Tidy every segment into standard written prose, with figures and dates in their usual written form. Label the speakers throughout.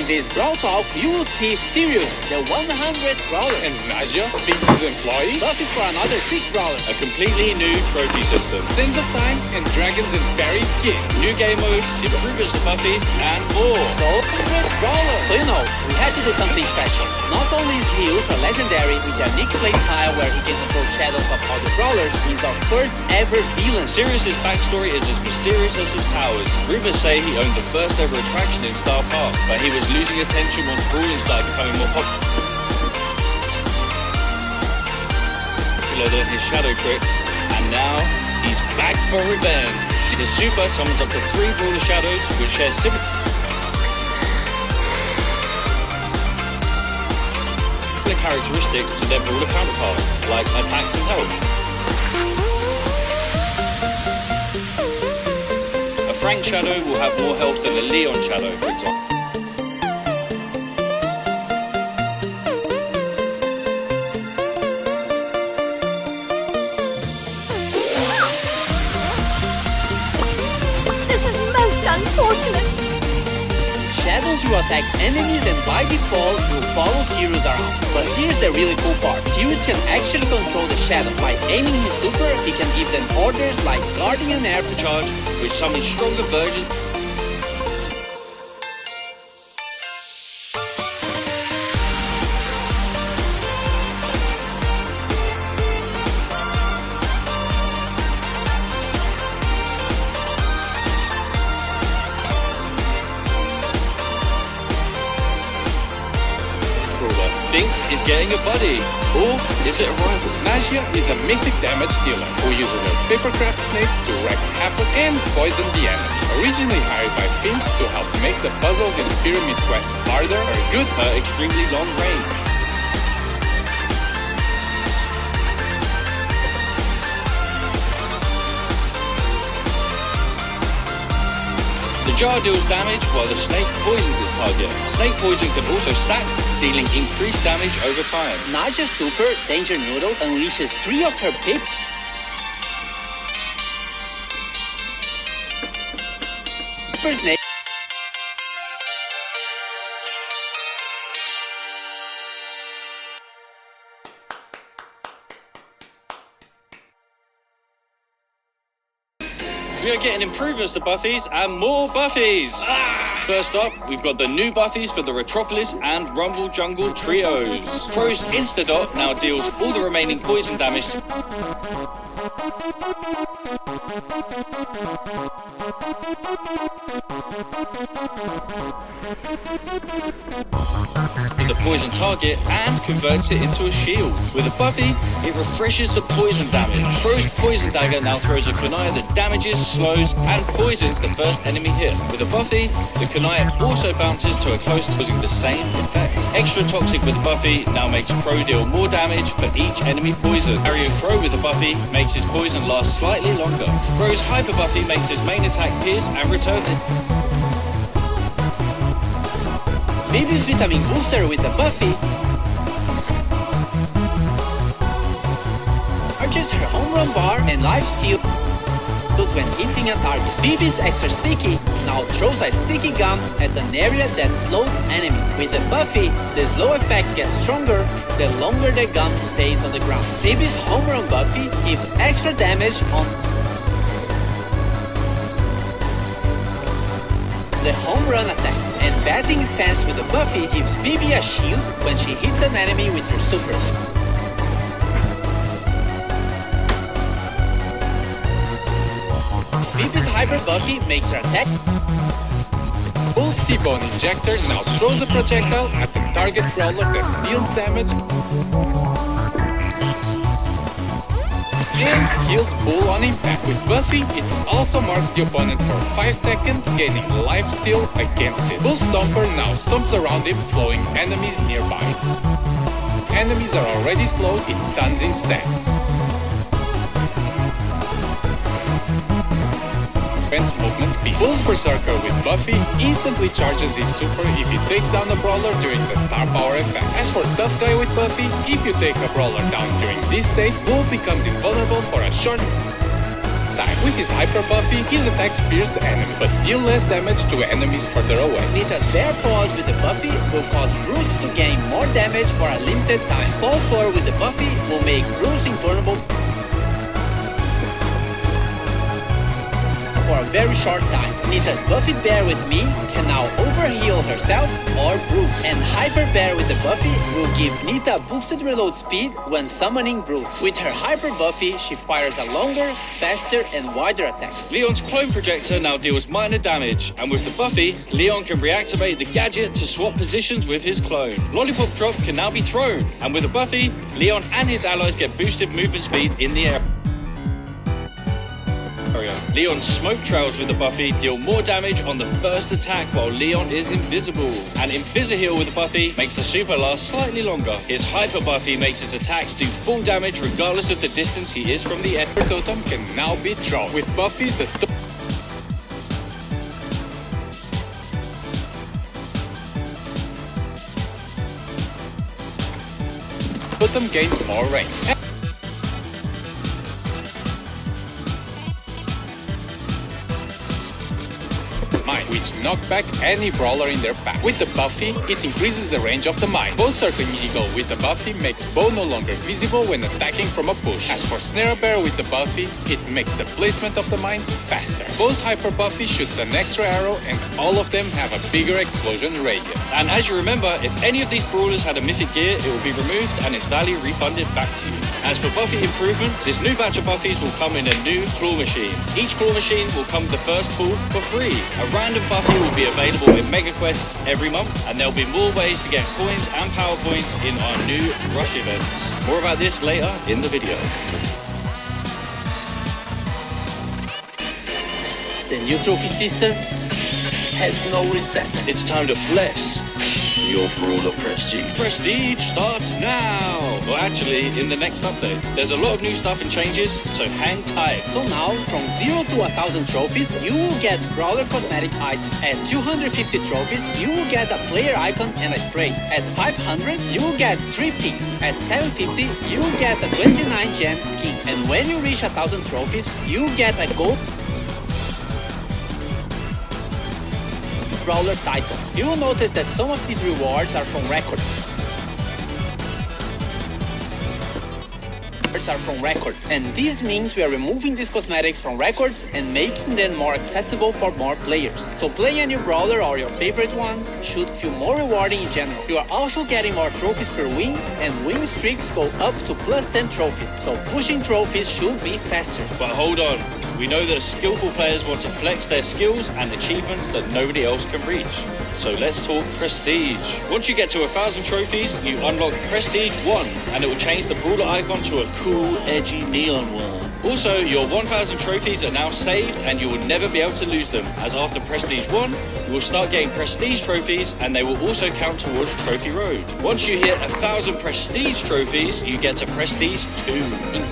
Speaker 1: this Brawl Talk, you will see Sirius, the 100th brawler.
Speaker 2: And Naja, Fix's employee.
Speaker 1: Buffy for another 6 brawler.
Speaker 3: A completely new trophy system.
Speaker 2: Sands of Time and Dragons and Fairy Skin.
Speaker 3: New game modes, improvements to Buffy's, and more.
Speaker 1: The 100th brawler. So you know, we had to do something special. Not only is he ultra legendary with a unique play style where he can control shadows of other brawlers, he's our first ever villain.
Speaker 3: Sirius's backstory is as mysterious as his powers. Rumors say he owned the first ever attraction in Star Park, but he was losing attention once Brawling started becoming more popular than his shadow tricks, and now he's back for revenge. His super summons up to 3 Brawler shadows, which share similar characteristics to their Brawler counterparts, like attacks and health. A Frank shadow will have more health than a Leon shadow, for example.
Speaker 4: This is most unfortunate.
Speaker 1: Shadows you attack enemies and by default will follow Sirius around. But here's the really cool part. Sirius can actually control the shadow. By aiming his super, he can give them orders like Guardian Air
Speaker 3: Charge, which summons stronger versions. Binks is getting a buddy, or is it a rival?
Speaker 2: Naja is a mythic damage dealer who uses her papercraft snakes to wreak havoc and poison the enemy. Originally hired by Binks to help make the puzzles in Pyramid Quest harder, her good
Speaker 3: extremely long range. The jar deals damage while the snake poisons its target. Snake poison can also stack, dealing increased damage over time.
Speaker 1: Naja's super, Danger Noodle, unleashes 3 of her paper snake.
Speaker 3: We are getting improvements to Buffy's and more Buffys! First up, we've got the new Buffys for the Retropolis and Rumble Jungle trios. Crow's Instadot now deals all the remaining poison damage to the poison target and converts it into a shield. With a Buffy, it refreshes the poison damage. Crow's Poison Dagger now throws a kunai that damages, slows, and poisons the first enemy hit. With a Buffy, the kunai also bounces to a close, causing the same effect. Extra Toxic with a Buffy now makes Crow deal more damage for each enemy poison. Carrying Crow with a Buffy makes his poison last slightly longer. Crow's Hyper Buffy makes his main attack pierce and returns it.
Speaker 1: Baby's Vitamin Booster with a Buffy charges her home run bar and life steal when hitting a target. BB's Extra Sticky now throws a sticky gum at an area that slows enemy. With the Buffy, the slow effect gets stronger the longer the gum stays on the ground. BB's home run Buffy gives extra damage on the home run attack, and batting stance with the Buffy gives BB a shield when she hits an enemy with her super. BB's Hyper Buffy makes her attack.
Speaker 2: Bull's T-Bone Injector now throws a projectile at the target brawler that deals damage and heals Bull on impact. With Buffy, it also marks the opponent for 5 seconds, gaining life steal against it. Bull Stomper now stomps around him, slowing enemies nearby. Enemies are already slowed, it stuns instead. Movement speed. Bull's Berserker with Buffy instantly charges his super if he takes down a brawler during the star power effect. As for Tough Guy with Buffy, if you take a brawler down during this state, Bull becomes invulnerable for a short time. With his hyper buffy, his attacks pierce enemies, but deal less damage to enemies further away.
Speaker 1: Nita's bare paws with the buffy will cause Bruce to gain more damage for a limited time. Paw fur with the buffy will make Bruce invulnerable for a very short time. Nita's Buffy Bear with me can now overheal herself or Bruce. And Hyper Bear with the Buffy will give Nita boosted reload speed when summoning Bruce. With her Hyper Buffy, she fires a longer, faster and wider attack.
Speaker 3: Leon's clone projector now deals minor damage, and with the Buffy, Leon can reactivate the gadget to swap positions with his clone. Lollipop Drop can now be thrown, and with the Buffy, Leon and his allies get boosted movement speed in the air. Leon's smoke trails with the Buffy deal more damage on the first attack while Leon is invisible. And Invisi-Heal with the Buffy makes the super last slightly longer. His Hyper Buffy makes his attacks do full damage regardless of the distance he is from the enemy.
Speaker 2: Totem can now be drawn. With Buffy, the totem gains more range. Which knock back any brawler in their path. With the Buffy, it increases the range of the mine. Bow Circling Eagle with the Buffy makes Bow no longer visible when attacking from a push. As for Snare Bear with the Buffy, it makes the placement of the mines faster. Bow's Hyper Buffy shoots an extra arrow and all of them have a bigger explosion radius.
Speaker 3: And as you remember, if any of these brawlers had a mythic gear, it will be removed and its value refunded back to you. As for Buffy improvement, this new batch of Buffies will come in a new claw machine. Each claw machine will come with the first pull for free. A random Buffy will be available in Mega Quests every month, and there'll be more ways to get coins and power points in our new Rush events. More about this later in the video.
Speaker 1: The new trophy system has no reset.
Speaker 3: It's time to flex your Brawler Prestige. Prestige starts now! Well, actually, in the next update. There's a lot of new stuff and changes, so hang tight.
Speaker 1: So now, from 0 to 1,000 trophies, you will get Brawler cosmetic items. At 250 trophies, you will get a player icon and a spray. At 500, you will get 3 pins. At 750, you will get a 29 gem skin. And when you reach 1,000 trophies, you will get a gold Brawler title. You will notice that some of these rewards are from records. And this means we are removing these cosmetics from records and making them more accessible for more players. So playing a new brawler or your favorite ones should feel more rewarding in general. You are also getting more trophies per win, and win streaks go up to plus 10 trophies. So pushing trophies should be faster.
Speaker 3: But hold on. We know that skillful players want to flex their skills and achievements that nobody else can reach. So let's talk Prestige. Once you get to 1,000 trophies, you unlock Prestige 1, and it will change the Brawler icon to a cool, edgy neon one. Also, your 1,000 trophies are now saved, and you will never be able to lose them, as after Prestige 1, you will start getting Prestige trophies, and they will also count towards Trophy Road. Once you hit 1,000 Prestige trophies, you get to Prestige 2.
Speaker 1: In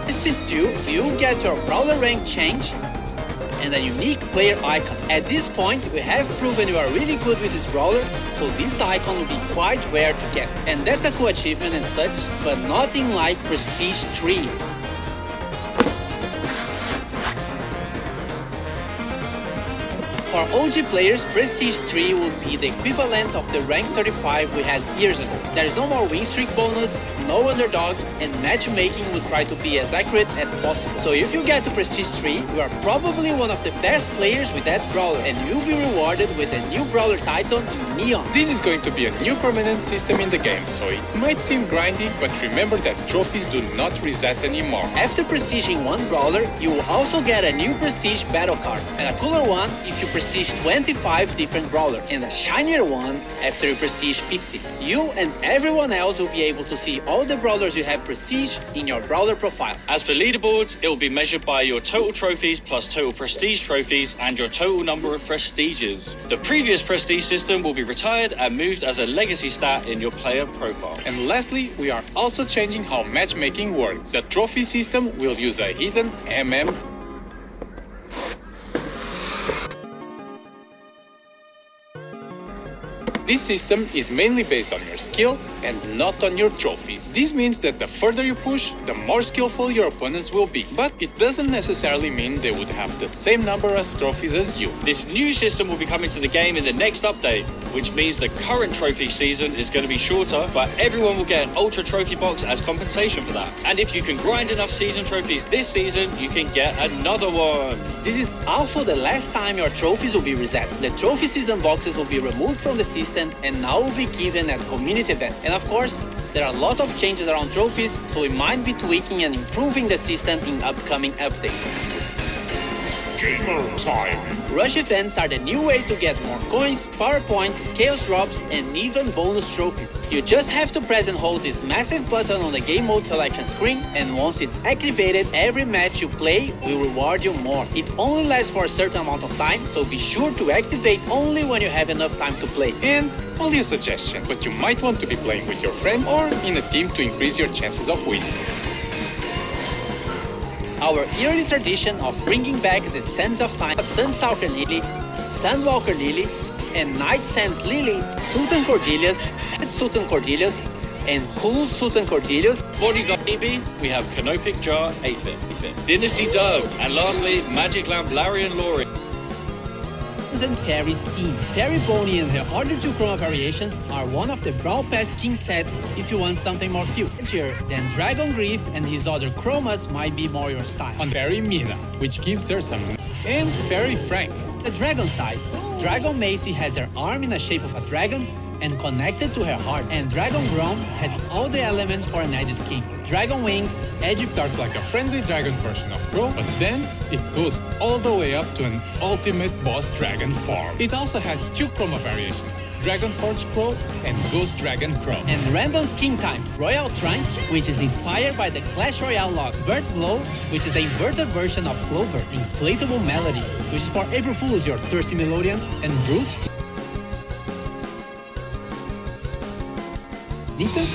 Speaker 1: Prestige 2, you get your Brawler rank change and a unique player icon. At this point, we have proven you are really good with this brawler, so this icon will be quite rare to get. And that's a cool achievement and such, but nothing like Prestige 3. For OG players, Prestige 3 would be the equivalent of the rank 35 we had years ago. There is no more win streak bonus, no underdog, and matchmaking will try to be as accurate as possible. So if you get to Prestige 3, you are probably one of the best players with that brawler, and you'll be rewarded with a new brawler title in Neon.
Speaker 2: This is going to be a new permanent system in the game, so it might seem grindy, but remember that trophies do not reset anymore.
Speaker 1: After prestiging one brawler, you will also get a new Prestige battle card, and a cooler one if you prestige 25 different brawlers, and a shinier one after you prestige 50. You and everyone else will be able to see all the brawlers you have prestige in your brawler profile.
Speaker 3: As for leaderboards, it will be measured by your total trophies plus total prestige trophies and your total number of prestiges. The previous prestige system will be retired and moved as a legacy stat in your player profile.
Speaker 2: And lastly, we are also changing how matchmaking works. The trophy system will use a hidden MM This system is mainly based on your skill and not on your trophies. This means that the further you push, the more skillful your opponents will be. But it doesn't necessarily mean they would have the same number of trophies as you.
Speaker 3: This new system will be coming to the game in the next update, which means the current trophy season is going to be shorter, but everyone will get an Ultra Trophy box as compensation for that. And if you can grind enough season trophies this season, you can get another one.
Speaker 1: This is also the last time your trophies will be reset. The trophy season boxes will be removed from the system and now will be given at community events. And of course, there are a lot of changes around trophies, so we might be tweaking and improving the system in upcoming updates.
Speaker 2: Gamer time!
Speaker 1: Rush events are the new way to get more coins, power points, chaos drops, and even bonus trophies. You just have to press and hold this massive button on the game mode selection screen, and once it's activated, every match you play will reward you more. It only lasts for a certain amount of time, so be sure to activate only when you have enough time to play.
Speaker 2: And only a suggestion, but you might want to be playing with your friends or in a team to increase your chances of winning.
Speaker 1: Our yearly tradition of bringing back the Sands of Time, Sunstalker Lily, Sandwalker Lily, and Night Sands Lily, Sultan Cordelius, and Sultan Cordelius, and Cool Sultan Cordelius.
Speaker 3: Bodyguard Baby, we have Canopic Jar 8-bit, Dynasty Doug, and lastly, Magic Lamp Larry and Laurie.
Speaker 1: And Fairy's team. Fairy Bonnie and her other two chroma variations are one of the Brawl Pass King sets if you want something more cute. Then Dragon Grief and his other chromas might be more your style.
Speaker 2: On Fairy Mina, which gives her some and Fairy Frank.
Speaker 1: The Dragon side, Dragon Macy has her arm in the shape of a dragon and connected to her heart, and Dragon Grom has all the elements for an Edge Skin. Dragon Wings, Edge
Speaker 2: Starts like a friendly dragon version of Crow, but then it goes all the way up to an ultimate boss dragon form. It also has two chroma variations, Dragon Forge Crow and Ghost Dragon Crow.
Speaker 1: and random skin type, Royal Trunch, which is inspired by the Clash Royale log, Bird Glow, which is the inverted version of Clover, Inflatable Melody, which is for April Fools, your thirsty melodians, and Bruce. Nita?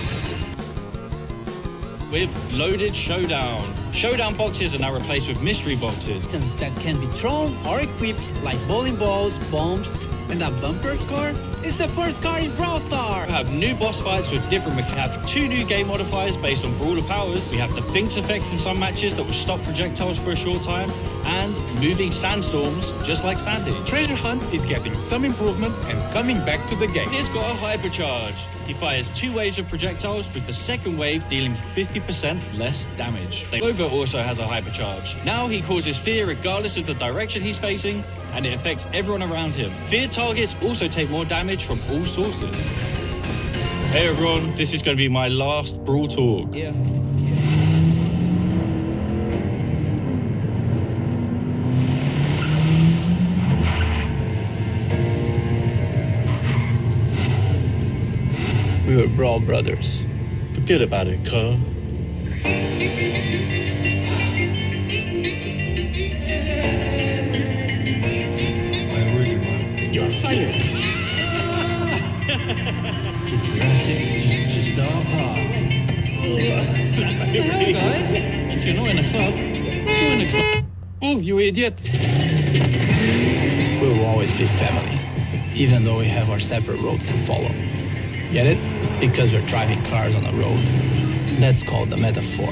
Speaker 3: With Loaded Showdown. Showdown boxes are now replaced with mystery boxes.
Speaker 1: Items that can be thrown or equipped like bowling balls, bombs, and a bumper car is the first car in Brawl Star.
Speaker 3: We have new boss fights with different mechanics. We have two new game modifiers based on Brawler powers. We have the Finks effects in some matches that will stop projectiles for a short time, and moving sandstorms just like Sandy.
Speaker 2: Treasure Hunt is getting some improvements and coming back to the game.
Speaker 3: It's got a hypercharge. He fires 2 waves of projectiles, with the second wave dealing 50% less damage. Clover also has a hypercharge. Now he causes fear regardless of the direction he's facing, and it affects everyone around him. Feared targets also take more damage from all sources. Hey everyone, this is going to be my last Brawl Talk.
Speaker 1: Yeah.
Speaker 5: We were Brawl Brothers.
Speaker 3: Forget about it, cuz.
Speaker 5: You're fired. To Jurassic, to Star Park.
Speaker 3: Guys, if you're not in a club, join a club.
Speaker 2: Oh, you idiot!
Speaker 5: We will always be family, even though we have our separate roads to follow. Get it? Because we're driving cars on a road. That's called a metaphor.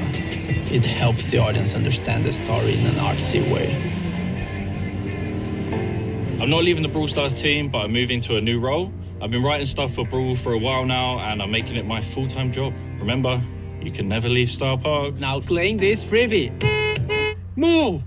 Speaker 5: It helps the audience understand the story in an artsy way.
Speaker 3: I'm not leaving the Brawl Stars team, but I'm moving to a new role. I've been writing stuff for Brawl for a while now, and I'm making it my full-time job. Remember, you can never leave Star Park.
Speaker 1: Now claim this freebie.
Speaker 2: Move!